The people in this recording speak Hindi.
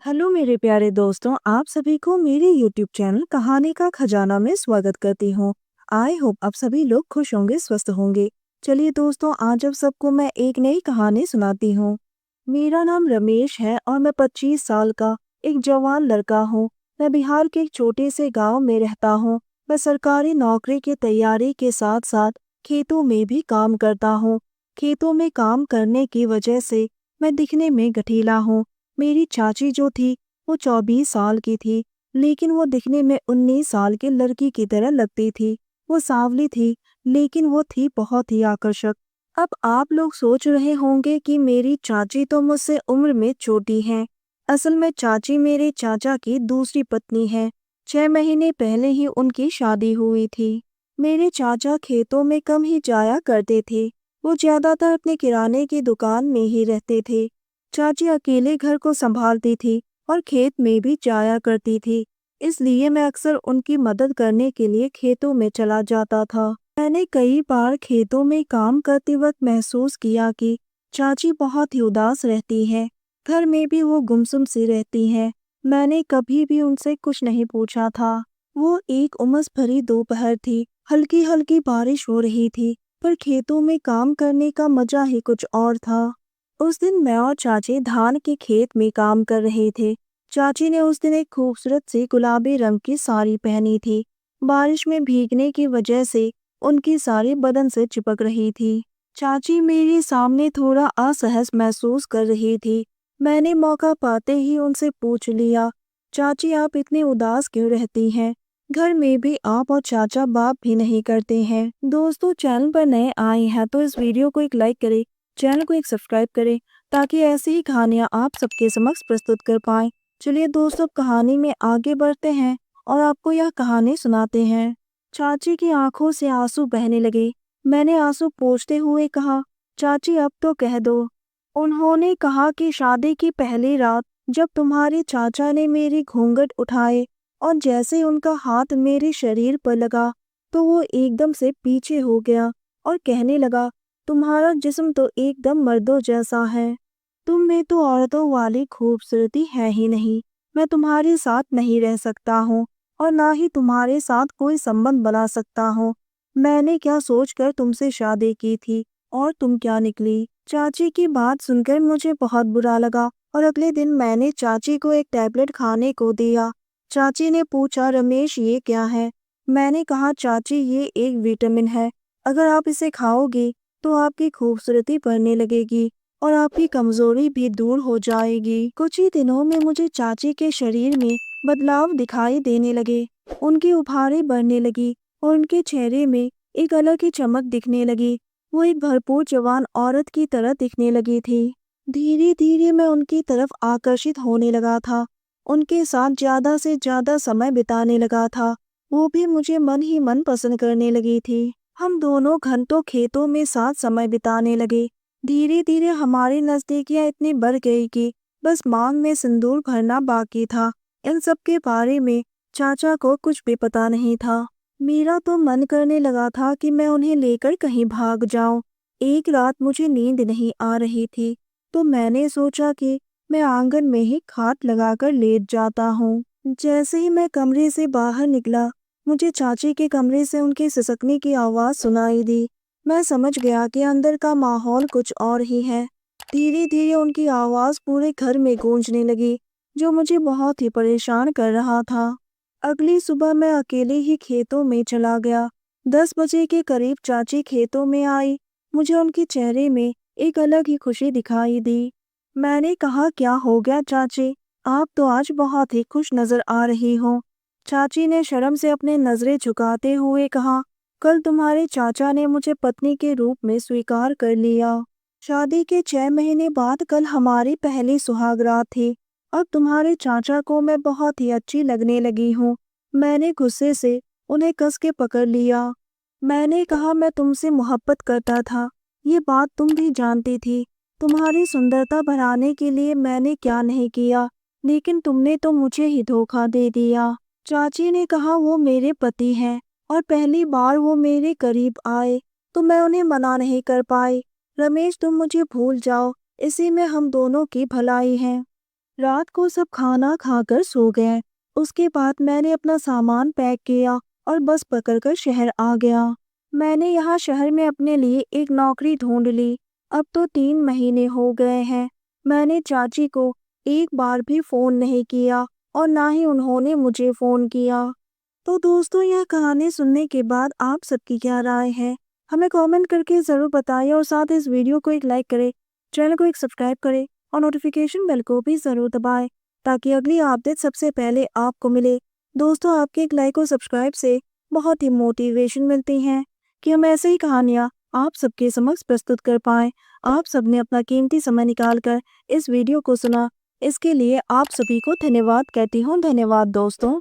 हेलो मेरे प्यारे दोस्तों, आप सभी को मेरे यूट्यूब चैनल कहानी का खजाना में स्वागत करती हूँ। आई होप आप सभी लोग खुश होंगे, स्वस्थ होंगे। चलिए दोस्तों, आज आप सबको मैं एक नई कहानी सुनाती हूँ। मेरा नाम रमेश है और मैं 25 साल का एक जवान लड़का हूँ। मैं बिहार के एक छोटे से गांव में रहता हूँ। मैं सरकारी नौकरी की तैयारी के साथ साथ खेतों में भी काम करता हूँ। खेतों में काम करने की वजह से मैं दिखने में गठीला हूँ। मेरी चाची जो थी वो 24 साल की थी, लेकिन वो दिखने में 19 साल की लड़की की तरह लगती थी। वो सांवली थी, लेकिन वो थी बहुत ही आकर्षक। अब आप लोग सोच रहे होंगे कि मेरी चाची तो मुझसे उम्र में छोटी हैं। असल में चाची मेरे चाचा की दूसरी पत्नी है। 6 महीने पहले ही उनकी शादी हुई थी। मेरे चाचा खेतों में कम ही जाया करते थे। वो ज्यादातर अपने किराने की दुकान में ही रहते थे। चाची अकेले घर को संभालती थी और खेत में भी जाया करती थी, इसलिए मैं अक्सर उनकी मदद करने के लिए खेतों में चला जाता था। मैंने कई बार खेतों में काम करते वक्त महसूस किया कि चाची बहुत ही उदास रहती है। घर में भी वो गुमसुम सी रहती है। मैंने कभी भी उनसे कुछ नहीं पूछा था। वो एक उमस भरी दोपहर थी। हल्की हल्की बारिश हो रही थी, पर खेतों में काम करने का मजा ही कुछ और था। उस दिन मैं और चाची धान के खेत में काम कर रहे थे। चाची ने उस दिन एक खूबसूरत सी गुलाबी रंग की साड़ी पहनी थी। बारिश में भीगने की वजह से उनकी साड़ी बदन से चिपक रही थी। चाची मेरे सामने थोड़ा असहज महसूस कर रही थी। मैंने मौका पाते ही उनसे पूछ लिया, चाची आप इतनी उदास क्यों रहती हैं? घर में भी आप और चाचा बाप भी नहीं करते हैं। दोस्तों, चैनल पर नए आए हैं तो इस वीडियो को एक लाइक करें, चैनल को एक सब्सक्राइब करें, ताकि ऐसी ही कहानियां आप सबके समक्ष प्रस्तुत कर पाएं। चलिए दोस्तों, कहानी में आगे बढ़ते हैं और आपको यह कहानी सुनाते हैं। चाची की आंखों से आंसू बहने लगे। मैंने आंसू पोंछते हुए कहा, चाची अब तो कह दो। उन्होंने कहा कि शादी की पहली रात जब तुम्हारे चाचा ने मेरी घूंघट उठाए और जैसे उनका हाथ मेरे शरीर पर लगा तो वो एकदम से पीछे हो गया और कहने लगा, तुम्हारा जिस्म तो एकदम मर्दों जैसा है। तुम में तो औरतों वाली खूबसूरती है ही नहीं। मैं तुम्हारे साथ नहीं रह सकता हूँ और ना ही तुम्हारे साथ कोई संबंध बना सकता हूँ। मैंने क्या सोचकर तुमसे शादी की थी और तुम क्या निकली। चाची की बात सुनकर मुझे बहुत बुरा लगा और अगले दिन मैंने चाची को एक टैबलेट खाने को दिया। चाची ने पूछा, रमेश ये क्या है? मैंने कहा, चाची ये एक विटामिन है। अगर आप इसे खाओगी तो आपकी खूबसूरती बढ़ने लगेगी और आपकी कमजोरी भी दूर हो जाएगी। कुछ ही दिनों में मुझे चाची के शरीर में बदलाव दिखाई देने लगे। उनकी उभारें बढ़ने लगी और उनके चेहरे में एक अलग ही चमक दिखने लगी। वो एक भरपूर जवान औरत की तरह दिखने लगी थी। धीरे धीरे मैं उनकी तरफ आकर्षित होने लगा था। उनके साथ ज्यादा से ज्यादा समय बिताने लगा था। वो भी मुझे मन ही मन पसंद करने लगी थी। हम दोनों घंटों खेतों में साथ समय बिताने लगे। धीरे धीरे हमारी नजदीकियां इतनी बढ़ गई कि बस मांग में सिंदूर भरना बाकी था। इन सब के बारे में चाचा को कुछ भी पता नहीं था। मेरा तो मन करने लगा था कि मैं उन्हें लेकर कहीं भाग जाऊं। एक रात मुझे नींद नहीं आ रही थी, तो मैंने सोचा कि मैं आंगन में ही खाट लगाकर लेट जाता हूँ। जैसे ही मैं कमरे से बाहर निकला, मुझे चाची के कमरे से उनके सिसकने की आवाज सुनाई दी। मैं समझ गया कि अंदर का माहौल कुछ और ही है। धीरे धीरे उनकी आवाज पूरे घर में गूंजने लगी, जो मुझे बहुत ही परेशान कर रहा था। अगली सुबह मैं अकेले ही खेतों में चला गया। 10 बजे के करीब चाची खेतों में आई। मुझे उनके चेहरे में एक अलग ही खुशी दिखाई दी। मैंने कहा, क्या हो गया चाची? आप तो आज बहुत ही खुश नजर आ रही हो। चाची ने शर्म से अपने नजरें झुकाते हुए कहा, कल तुम्हारे चाचा ने मुझे पत्नी के रूप में स्वीकार कर लिया। शादी के 6 महीने बाद कल हमारी पहली सुहागरात थी। अब तुम्हारे चाचा को मैं बहुत ही अच्छी लगने लगी हूँ। मैंने गुस्से से उन्हें कस के पकड़ लिया। मैंने कहा, मैं तुमसे मोहब्बत करता था। ये बात तुम भी जानती थी। तुम्हारी सुंदरता बढ़ाने के लिए मैंने क्या नहीं किया, लेकिन तुमने तो मुझे ही धोखा दे दिया। चाची ने कहा, वो मेरे पति हैं और पहली बार वो मेरे करीब आए तो मैं उन्हें मना नहीं कर पाई। रमेश, तुम मुझे भूल जाओ, इसी में हम दोनों की भलाई है। रात को सब खाना खाकर सो गए। उसके बाद मैंने अपना सामान पैक किया और बस पकड़कर शहर आ गया। मैंने यहाँ शहर में अपने लिए एक नौकरी ढूंढ ली। अब तो 3 महीने हो गए हैं। मैंने चाची को एक बार भी फ़ोन नहीं किया और ना ही उन्होंने मुझे फ़ोन किया। तो दोस्तों, यह कहानी सुनने के बाद आप सबकी क्या राय है? हमें कमेंट करके ज़रूर बताइए और साथ इस वीडियो को एक लाइक करें, चैनल को एक सब्सक्राइब करें और नोटिफिकेशन बेल को भी ज़रूर दबाएं ताकि अगली अपडेट सबसे पहले आपको मिले। दोस्तों, आपके एक लाइक और सब्सक्राइब से बहुत ही मोटिवेशन मिलती हैं कि हम ऐसे ही कहानियाँ आप सबके समक्ष प्रस्तुत कर पाएँ। आप सबने अपना कीमती समय निकाल कर इस वीडियो को सुना, इसके लिए आप सभी को धन्यवाद कहती हूँ। धन्यवाद दोस्तों।